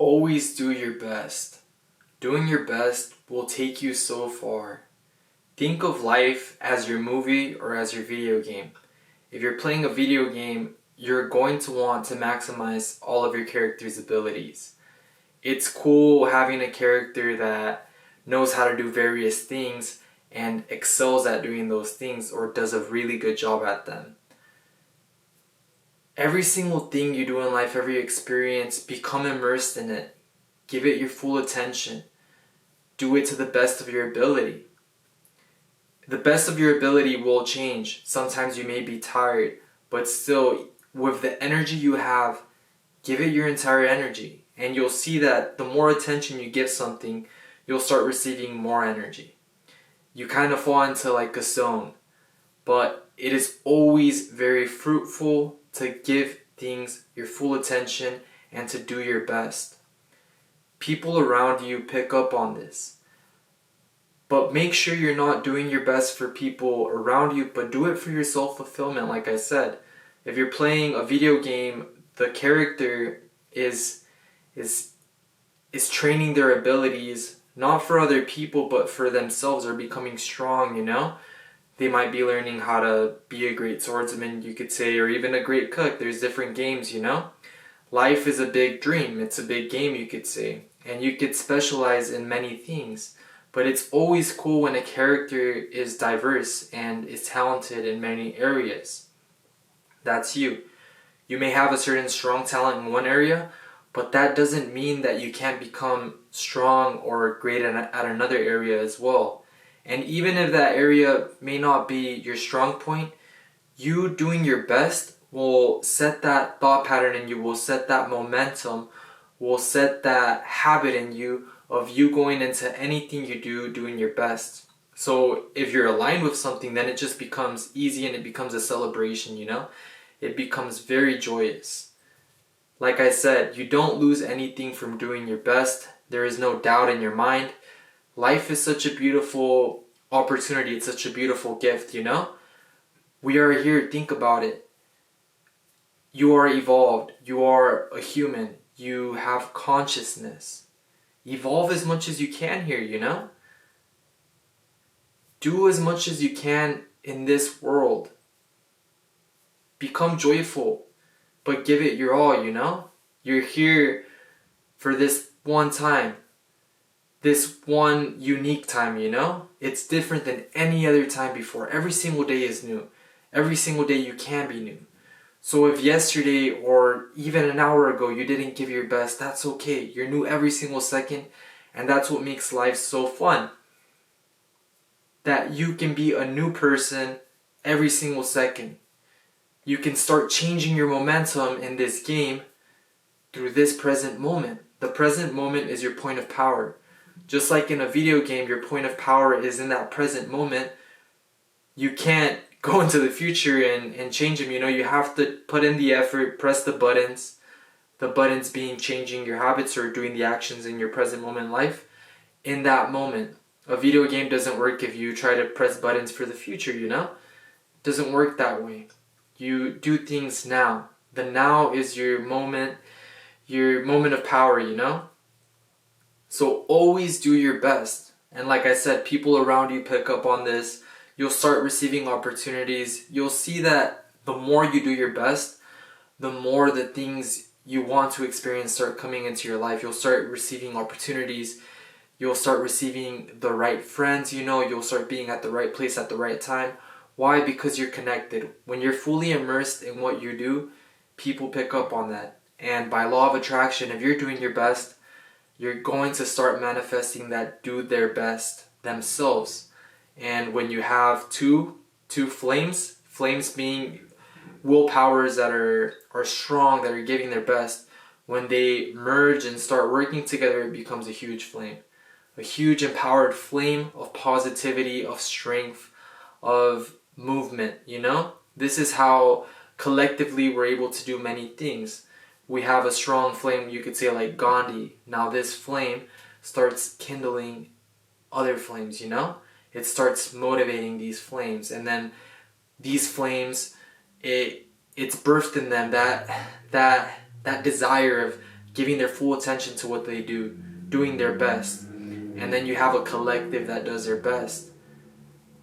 Always do your best. Doing your best will take you so far. Think of life as your movie or as your video game. If you're playing a video game, you're going to want to maximize all of your character's abilities. It's cool having a character that knows how to do various things and excels at doing those things or does a really good job at them. Every single thing you do in life, every experience, become immersed in it. Give it your full attention. Do it to the best of your ability. The best of your ability will change. Sometimes you may be tired, but still, with the energy you have, give it your entire energy. And you'll see that the more attention you give something, you'll start receiving more energy. You kind of fall into like a zone. But it is always very fruitful to give things your full attention and to do your best. People around you pick up on this. But make sure you're not doing your best for people around you, but do it for your self-fulfillment, like I said. If you're playing a video game, the character is training their abilities, not for other people, but for themselves, or becoming strong, you know? They might be learning how to be a great swordsman, you could say, or even a great cook. There's different games, you know? Life is a big dream. It's a big game, you could say. And you could specialize in many things. But it's always cool when a character is diverse and is talented in many areas. That's you. You may have a certain strong talent in one area, but that doesn't mean that you can't become strong or great at another area as well. And even if that area may not be your strong point, you doing your best will set that thought pattern in you, will set that momentum, will set that habit in you of you going into anything you do, doing your best. So if you're aligned with something, then it just becomes easy and it becomes a celebration, you know? It becomes very joyous. Like I said, you don't lose anything from doing your best. There is no doubt in your mind. Life is such a beautiful opportunity. It's such a beautiful gift, you know? We are here, think about it. You are evolved. You are a human. You have consciousness. Evolve as much as you can here, you know? Do as much as you can in this world. Become joyful, but give it your all, you know? You're here for this one time. This one unique time, you know? It's different than any other time before. Every single day is new. Every single day you can be new. So if yesterday or even an hour ago you didn't give your best, that's okay. You're new every single second, and that's what makes life so fun. That you can be a new person every single second. You can start changing your momentum in this game through this present moment. The present moment is your point of power. Just like in a video game, your point of power is in that present moment. You can't go into the future and change them. You know, you have to put in the effort, press the buttons. The buttons being changing your habits or doing the actions in your present moment in life. In that moment. A video game doesn't work if you try to press buttons for the future, you know? It doesn't work that way. You do things now. The now is your moment of power, you know? So always do your best. And like I said, people around you pick up on this. You'll start receiving opportunities. You'll see that the more you do your best, the more the things you want to experience start coming into your life. You'll start receiving opportunities. You'll start receiving the right friends, you know. You'll start being at the right place at the right time. Why? Because you're connected. When you're fully immersed in what you do, people pick up on that. And by law of attraction, if you're doing your best, you're going to start manifesting that do their best themselves. And when you have two flames being willpowers that are strong, that are giving their best, when they merge and start working together, it becomes a huge flame. A huge empowered flame of positivity, of strength, of movement, you know? This is how collectively we're able to do many things. We have a strong flame, you could say like Gandhi. Now this flame starts kindling other flames, you know? It starts motivating these flames, and then these flames, it's birthed in them that desire of giving their full attention to what they do, doing their best. And then you have a collective that does their best.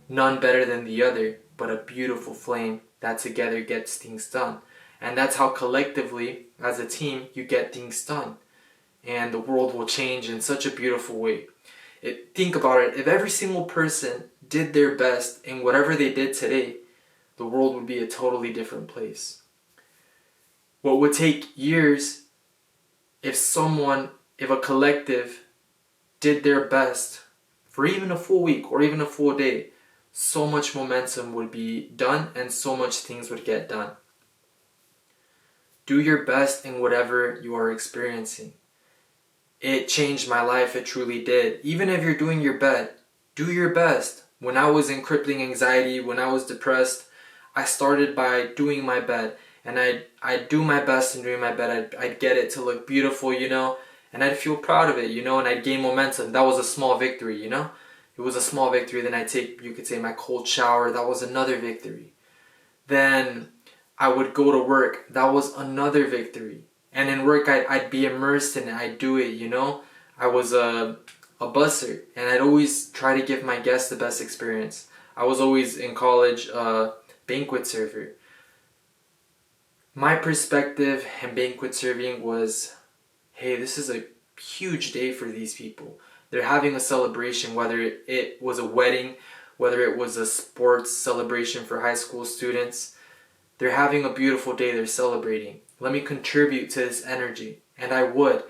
None better than the other, but a beautiful flame that together gets things done. And that's how collectively, as a team, you get things done. And the world will change in such a beautiful way. Think about it. If every single person did their best in whatever they did today, the world would be a totally different place. What would take years, if a collective did their best for even a full week or even a full day, so much momentum would be done and so much things would get done. Do your best in whatever you are experiencing. It changed my life, it truly did. Even if you're doing your best, do your best. When I was in crippling anxiety, when I was depressed, I started by doing my bed. And I'd do my best in doing my bed. I'd get it to look beautiful, and I'd feel proud of it, and I'd gain momentum. That was a small victory, It was a small victory. Then I'd take, you could say, my cold shower. That was another victory. Then I would go to work. That was another victory. And in work, I'd be immersed in it. I'd do it, I was a busser, and I'd always try to give my guests the best experience. I was always in college a banquet server. My perspective in banquet serving was, hey, this is a huge day for these people. They're having a celebration, whether it was a wedding, whether it was a sports celebration for high school students. They're having a beautiful day, they're celebrating. Let me contribute to this energy. And I would.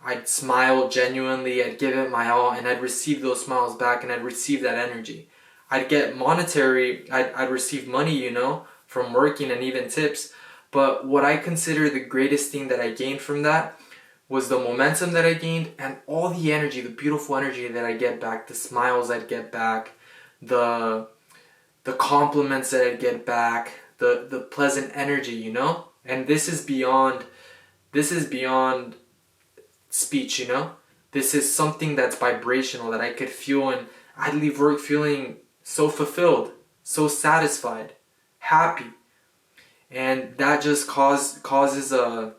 I'd smile genuinely, I'd give it my all, and I'd receive those smiles back, and I'd receive that energy. I'd get monetary, I'd receive money, from working and even tips. But what I consider the greatest thing that I gained from that was the momentum that I gained and all the energy, the beautiful energy that I get back, the smiles I'd get back, the compliments that I'd get back, the pleasant energy, And this is beyond speech, This is something that's vibrational that I could feel, and I'd leave work feeling so fulfilled, so satisfied, happy. And that just causes a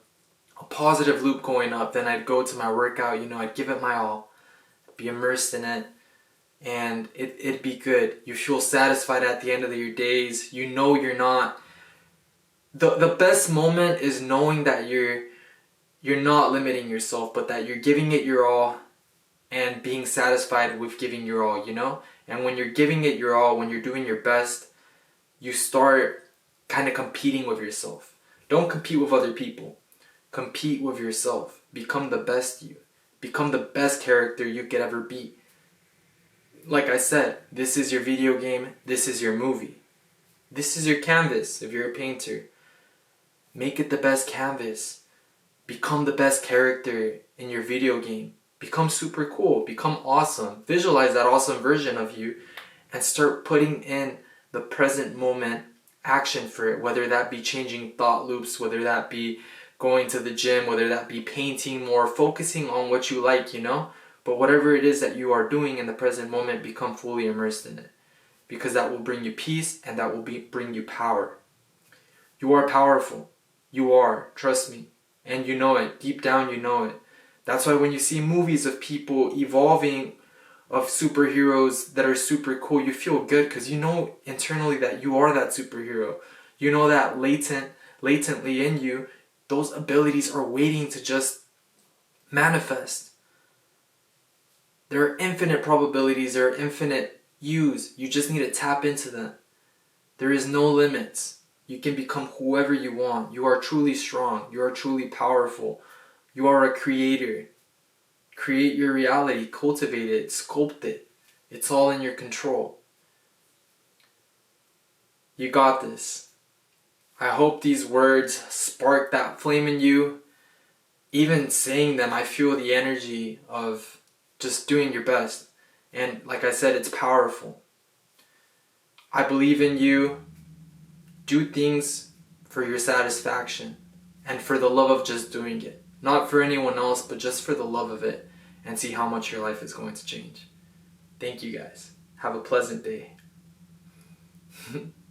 positive loop going up. Then I'd go to my workout, I'd give it my all, be immersed in it, and it'd be good. You feel satisfied at the end of your days. You're not... The best moment is knowing that you're not limiting yourself, but that you're giving it your all and being satisfied with giving your all, And when you're giving it your all, when you're doing your best, you start kind of competing with yourself. Don't compete with other people. Compete with yourself. Become the best you. Become the best character you could ever be. Like I said, this is your video game. This is your movie. This is your canvas if you're a painter. Make it the best canvas. Become the best character in your video game. Become super cool. Become awesome. Visualize that awesome version of you and start putting in the present moment action for it, whether that be changing thought loops, whether that be going to the gym, whether that be painting more, focusing on what you like, But whatever it is that you are doing in the present moment, become fully immersed in it. Because that will bring you peace and that will bring you power. You are powerful. You are. Trust me. And you know it. Deep down you know it. That's why when you see movies of people evolving, of superheroes that are super cool, you feel good because you know internally that you are that superhero. You know that latently in you, those abilities are waiting to just manifest. There are infinite probabilities, there are infinite yous. You just need to tap into them. There is no limits. You can become whoever you want. You are truly strong. You are truly powerful. You are a creator. Create your reality, cultivate it, sculpt it. It's all in your control. You got this. I hope these words spark that flame in you. Even saying them, I feel the energy of just doing your best. And like I said, it's powerful. I believe in you. Do things for your satisfaction and for the love of just doing it. Not for anyone else, but just for the love of it, and see how much your life is going to change. Thank you guys. Have a pleasant day.